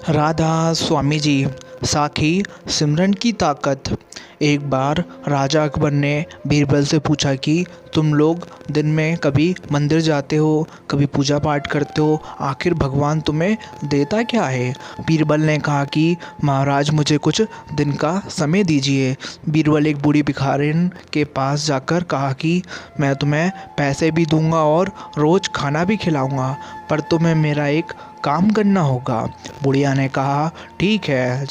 राधा स्वामी जी। साखी सिमरन की ताकत। एक बार राजा अकबर ने बीरबल से पूछा कि तुम लोग दिन में कभी मंदिर जाते हो, कभी पूजा पाठ करते हो, आखिर भगवान तुम्हें देता क्या है? बीरबल ने कहा कि महाराज मुझे कुछ दिन का समय दीजिए। बीरबल एक बूढ़ी भिखारिन के पास जाकर कहा कि मैं तुम्हें पैसे भी दूंगा और रोज़ खाना भी खिलाऊंगा, पर तुम्हें मेरा एक काम करना होगा। बुढ़िया ने कहा ठीक है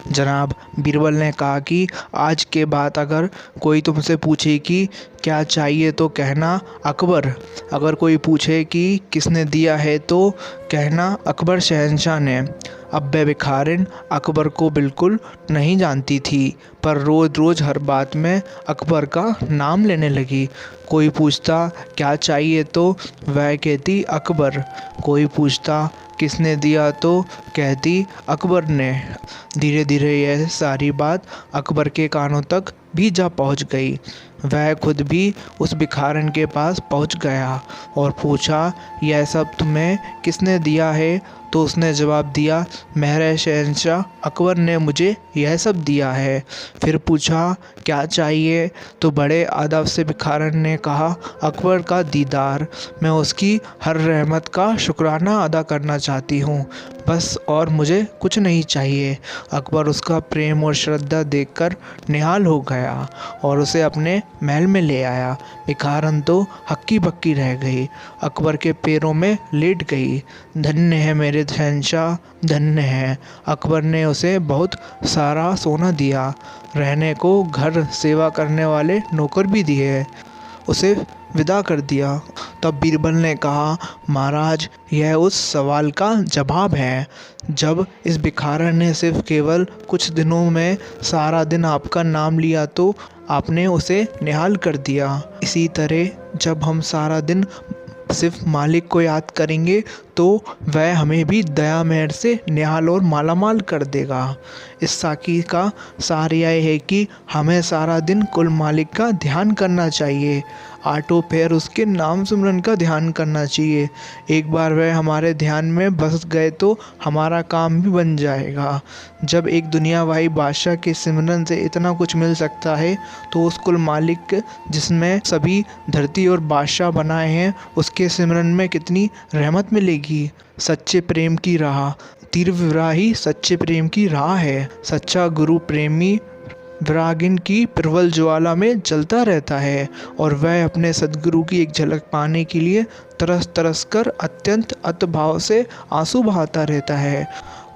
जनाब। बीरबल ने कहा कि आज के बाद अगर कोई तुमसे पूछे कि क्या चाहिए तो कहना अकबर, अगर कोई पूछे कि किसने दिया है तो कहना अकबर शहंशाह ने। अब वह भिखारिन अकबर को बिल्कुल नहीं जानती थी, पर रोज़ रोज़ हर बात में अकबर का नाम लेने लगी। कोई पूछता क्या चाहिए तो वह कहती अकबर, कोई पूछता किसने दिया तो कहती अकबर ने। धीरे धीरे यह सारी बात अकबर के कानों तक भी जा पहुंच गई। वह खुद भी उस भिखारन के पास पहुंच गया और पूछा यह सब तुम्हें किसने दिया है? तो उसने जवाब दिया मेरे शहंशाह अकबर ने मुझे यह सब दिया है। फिर पूछा क्या चाहिए? तो बड़े अदब से भिखारन ने कहा अकबर का दीदार, मैं उसकी हर रहमत का शुक्राना अदा करना चाहती हूँ, बस और मुझे कुछ नहीं चाहिए। अकबर उसका प्रेम और श्रद्धा देखकर निहाल हो गया और उसे अपने महल में ले आया। भिखारन तो हक्की बक्की रह गई, अकबर के पैरों में लेट गई। धन्य है मेरे शहंशाह, धन्य है। अकबर ने उसे बहुत सारा सोना दिया, रहने को घर, सेवा करने वाले नौकर भी दिए, उसे विदा कर दिया। तब बीरबल ने कहा महाराज यह उस सवाल का जवाब है। जब इस भिखारन ने सिर्फ केवल कुछ दिनों में सारा दिन आपका नाम लिया तो आपने उसे निहाल कर दिया। इसी तरह जब हम सारा दिन सिर्फ मालिक को याद करेंगे तो वह हमें भी दया मेहर से निहाल और मालामाल कर देगा। इस साखी का सार यह है कि हमें सारा दिन कुल मालिक का ध्यान करना चाहिए, आठों पहर उसके नाम सिमरन का ध्यान करना चाहिए। एक बार वह हमारे ध्यान में बस गए तो हमारा काम भी बन जाएगा। जब एक दुनियावाई बादशाह के सिमरन से इतना कुछ मिल सकता है तो उस कुल मालिक जिसमें सभी धरती और बादशाह बनाए हैं उसके सिमरन में कितनी रहमत मिलेगी। सच्चे प्रेम की राह, तीव्र विराही सच्चे प्रेम की राह है। सच्चा गुरु प्रेमी विरागिन की प्रबल ज्वाला में जलता रहता है और वह अपने सद्गुरु की एक झलक पाने के लिए तरस तरस कर अत्यंत अतभाव से आंसू बहाता रहता है।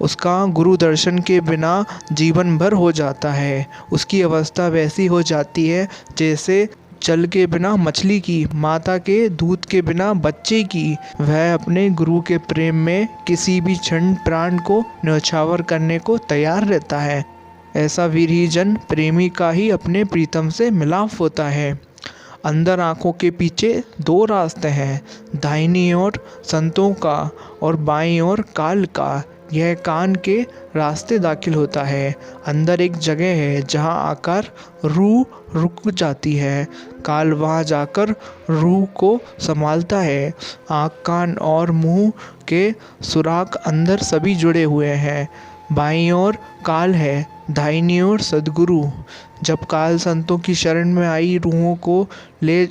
उसका गुरु दर्शन के बिना जीवन भर हो जाता है। उसकी अवस्था वैसी हो जाती है जैसे जल के बिना मछली की, माता के दूध के बिना बच्चे की। वह अपने गुरु के प्रेम में किसी भी क्षण प्राण को न्यौछावर करने को तैयार रहता है। ऐसा वीर जन प्रेमी का ही अपने प्रीतम से मिलाप होता है। अंदर आँखों के पीछे दो रास्ते हैं, दाहिनी ओर संतों का और बाईं ओर काल का। यह कान के रास्ते दाखिल होता है। अंदर एक जगह है जहाँ आकर रूह रुक जाती है, काल वहाँ जाकर रूह को संभालता है। आँख, कान और मुंह के सुराख अंदर सभी जुड़े हुए हैं। बाईं ओर काल है, दाहिनी ओर सद्गुरु। जब काल संतों की शरण में आई रूहों को ले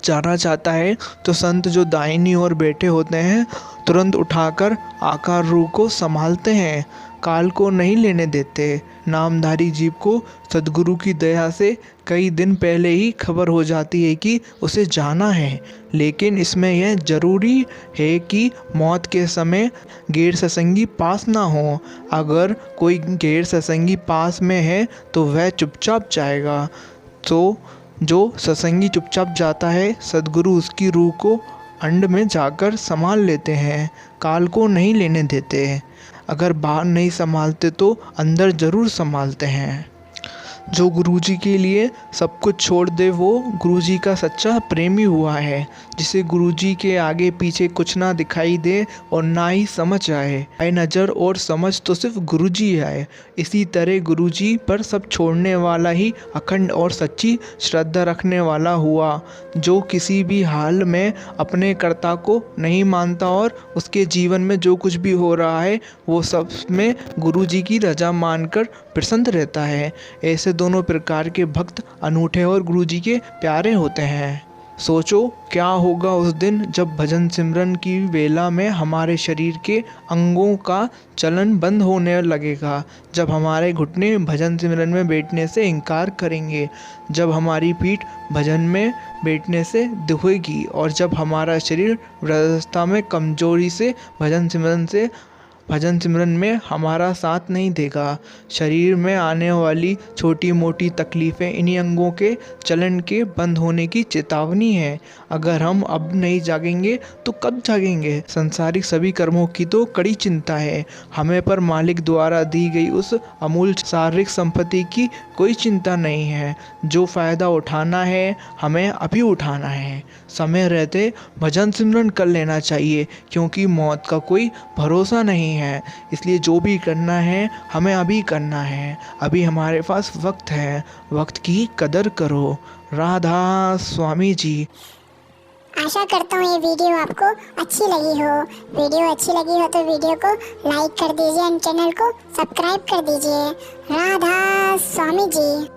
जाना चाहता है तो संत जो दाहिनी ओर बैठे होते हैं तुरंत उठाकर आकार रूह को संभालते हैं, काल को नहीं लेने देते। नामधारी जीव को सद्गुरु की दया से कई दिन पहले ही खबर हो जाती है कि उसे जाना है, लेकिन इसमें यह जरूरी है कि मौत के समय गैर सत्संगी पास ना हो। अगर कोई गैर सत्संगी पास में है तो वह चुपचाप जाएगा, तो जो सत्संगी चुपचाप जाता है सद्गुरु उसकी रूह को अंड में जाकर संभाल लेते हैं, काल को नहीं लेने देते। अगर बाहर नहीं संभालते तो अंदर ज़रूर संभालते हैं। जो गुरुजी के लिए सब कुछ छोड़ दे वो गुरुजी का सच्चा प्रेमी हुआ है, जिसे गुरुजी के आगे पीछे कुछ ना दिखाई दे और ना ही समझ आए नज़र और समझ तो सिर्फ गुरुजी आए। इसी तरह गुरुजी पर सब छोड़ने वाला ही अखंड और सच्ची श्रद्धा रखने वाला हुआ, जो किसी भी हाल में अपने कर्ता को नहीं मानता और उसके जीवन में जो कुछ भी हो रहा है वो सब में गुरुजी की रजा मानकर प्रसन्न रहता है। ऐसे दोनों प्रकार के भक्त अनूठे और गुरुजी के प्यारे होते हैं। सोचो क्या होगा उस दिन जब भजन सिमरन की वेला में हमारे शरीर के अंगों का चलन बंद होने लगेगा, जब हमारे घुटने भजन सिमरन में बैठने से इनकार करेंगे, जब हमारी पीठ भजन में बैठने से दुखेगी और जब हमारा शरीर वृद्धावस्था में कमजोरी से भजन सिमरन में हमारा साथ नहीं देगा। शरीर में आने वाली छोटी मोटी तकलीफ़ें इन्हीं अंगों के चलन के बंद होने की चेतावनी है। अगर हम अब नहीं जागेंगे तो कब जागेंगे? संसारिक सभी कर्मों की तो कड़ी चिंता है, हमें पर मालिक द्वारा दी गई उस अमूल्य शारीरिक संपत्ति की कोई चिंता नहीं है। जो फ़ायदा उठाना है हमें अभी उठाना है। समय रहते भजन सिमरन कर लेना चाहिए, क्योंकि मौत का कोई भरोसा नहीं है। इसलिए जो भी करना है हमें अभी करना है। अभी हमारे पास वक्त है, वक्त की कदर करो। राधा स्वामी जी। आशा करता हूँ ये वीडियो आपको अच्छी लगी हो। वीडियो अच्छी लगी हो तो वीडियो को लाइक कर दीजिए एंड चैनल को सब्सक्राइब कर दीजिए। राधा स्वामी जी।